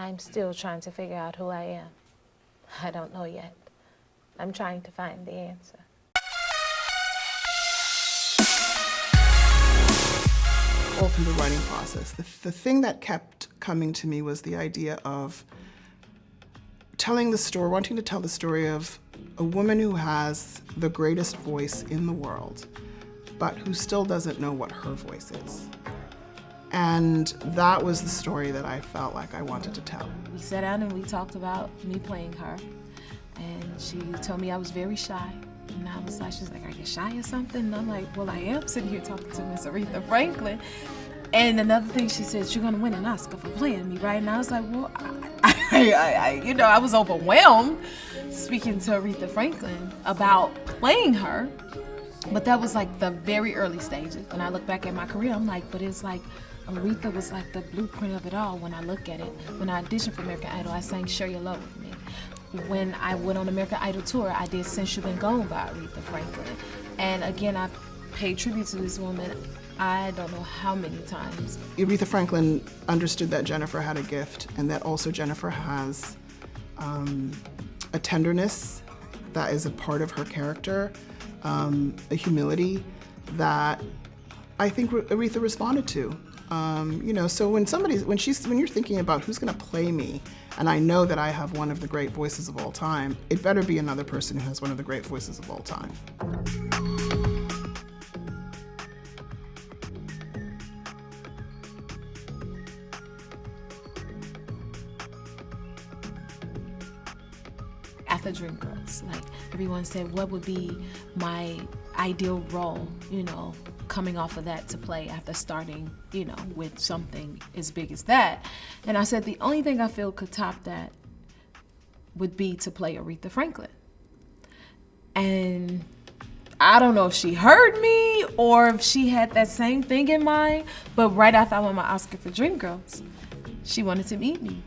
I'm still trying to figure out who I am. I don't know yet. I'm trying to find the answer. All through the writing process, the thing that kept coming to me was the idea of telling the story, wanting to tell the story of a woman who has the greatest voice in the world, but who still doesn't know what her voice is. And that was the story that I felt like I wanted to tell. We sat down and we talked about me playing her, and she told me I was very shy. And I was like, she's like, are you shy or something? And I'm like, well, I am sitting here talking to Miss Aretha Franklin. And another thing she said, you're gonna win an Oscar for playing me, right? And I was like, well, I was overwhelmed speaking to Aretha Franklin about playing her. But that was like the very early stages. When I look back at my career, I'm like, but it's like, Aretha was like the blueprint of it all when I look at it. When I auditioned for American Idol, I sang Share Your Love with Me. When I went on American Idol tour, I did Since You've Been Gone by Aretha Franklin. And again, I paid tribute to this woman, I don't know how many times. Aretha Franklin understood that Jennifer had a gift, and that also Jennifer has a tenderness that is a part of her character, a humility that I think Aretha responded to. You know, so when you're thinking about who's gonna play me, and I know that I have one of the great voices of all time, it better be another person who has one of the great voices of all time. After Dreamgirls, like everyone said, what would be my ideal role, you know, coming off of that to play after starting, you know, with something as big as that. And I said the only thing I feel could top that would be to play Aretha Franklin. And I don't know if she heard me or if she had that same thing in mind, but right after I won my Oscar for Dreamgirls, she wanted to meet me.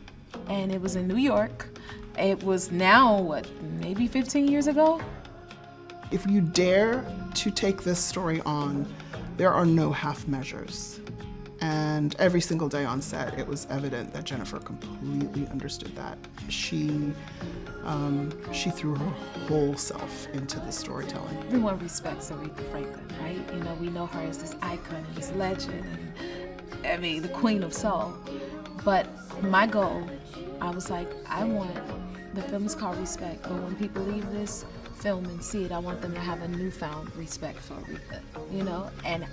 And it was in New York. It was now, what, maybe 15 years ago? If you dare to take this story on, there are no half measures. And every single day on set, it was evident that Jennifer completely understood that. She threw her whole self into the storytelling. Everyone respects Aretha Franklin, right? You know, we know her as this icon, this legend, and I mean, the queen of soul. But my goal, I was like, the film is called Respect, but when people leave this film and see it, I want them to have a newfound respect for Aretha, you know? And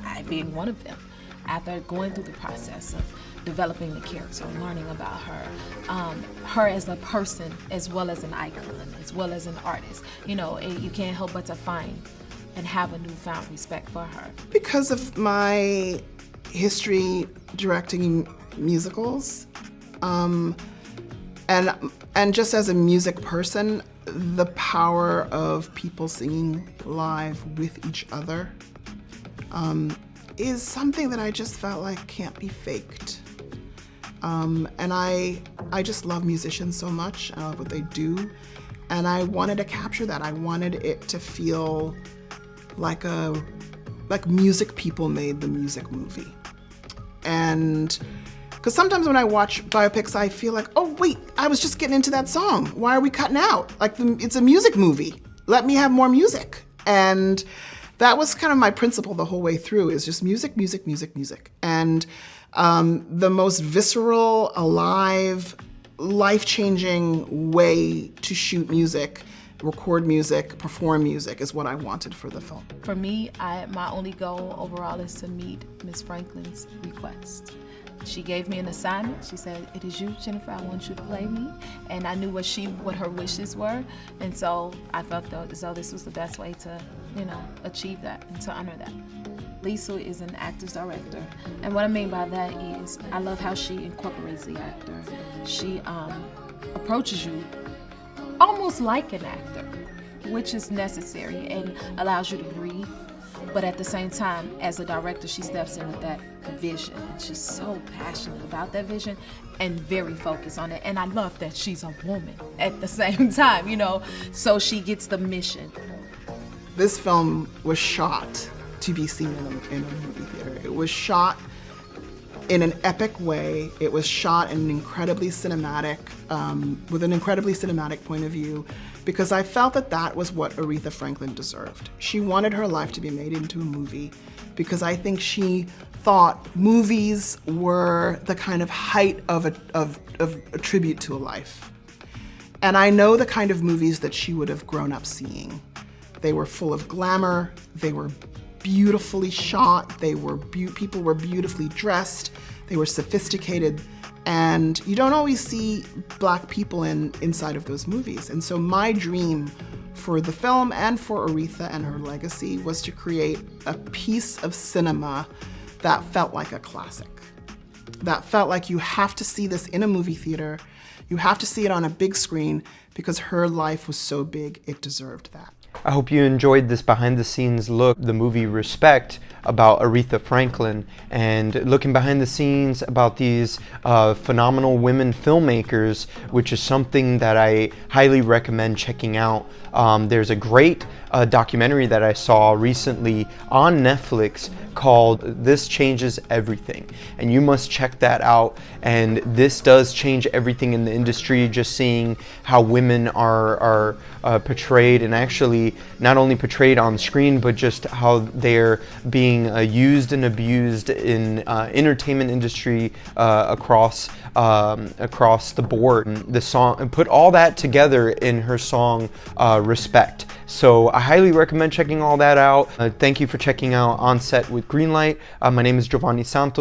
I being one of them, after going through the process of developing the character, learning about her, her as a person, as well as an icon, as well as an artist, you know, you can't help but to find and have a newfound respect for her. Because of my history directing musicals, and just as a music person, the power of people singing live with each other is something that I just felt like can't be faked. And I just love musicians so much. I love what they do. And I wanted to capture that. I wanted it to feel like music people made the music movie. And because sometimes when I watch biopics, I feel like, oh wait, I was just getting into that song. Why are we cutting out? Like, it's a music movie. Let me have more music. And that was kind of my principle the whole way through, is just music, music, music, music. And the most visceral, alive, life-changing way to shoot music, record music, perform music is what I wanted for the film. For me, my only goal overall is to meet Miss Franklin's request. She gave me an assignment. She said, it is you, Jennifer, I want you to play me. And I knew what her wishes were. And so I felt as though this was the best way to, you know, achieve that and to honor that. Liesl is an actor's director. And what I mean by that is, I love how she incorporates the actor. She approaches you almost like an actor, which is necessary and allows you to breathe. But at the same time, as a director, she steps in with that vision. And she's so passionate about that vision and very focused on it. And I love that she's a woman at the same time, you know, so she gets the mission. This film was shot to be seen in a movie theater. It was shot in an epic way. It was shot in an incredibly cinematic, with an incredibly cinematic point of view, because I felt that that was what Aretha Franklin deserved. She wanted her life to be made into a movie because I think she thought movies were the kind of height of a tribute to a life. And I know the kind of movies that she would have grown up seeing. They were full of glamour, they were beautifully shot, people were beautifully dressed, they were sophisticated, and you don't always see Black people inside of those movies. And so my dream for the film and for Aretha and her legacy was to create a piece of cinema that felt like a classic. That felt like you have to see this in a movie theater, you have to see it on a big screen, because her life was so big, it deserved that. I hope you enjoyed this behind the scenes look, the movie Respect, about Aretha Franklin, and looking behind the scenes about these phenomenal women filmmakers, which is something that I highly recommend checking out. There's a great documentary that I saw recently on Netflix called This Changes Everything, and you must check that out. And this does change everything in the industry, just seeing how women are portrayed, and actually not only portrayed on screen, but just how they're being used and abused in entertainment industry across the board. The song, and put all that together in her song Respect. So I highly recommend checking all that out. Thank you for checking out On Set with Greenlight. My name is Jovanni Santos.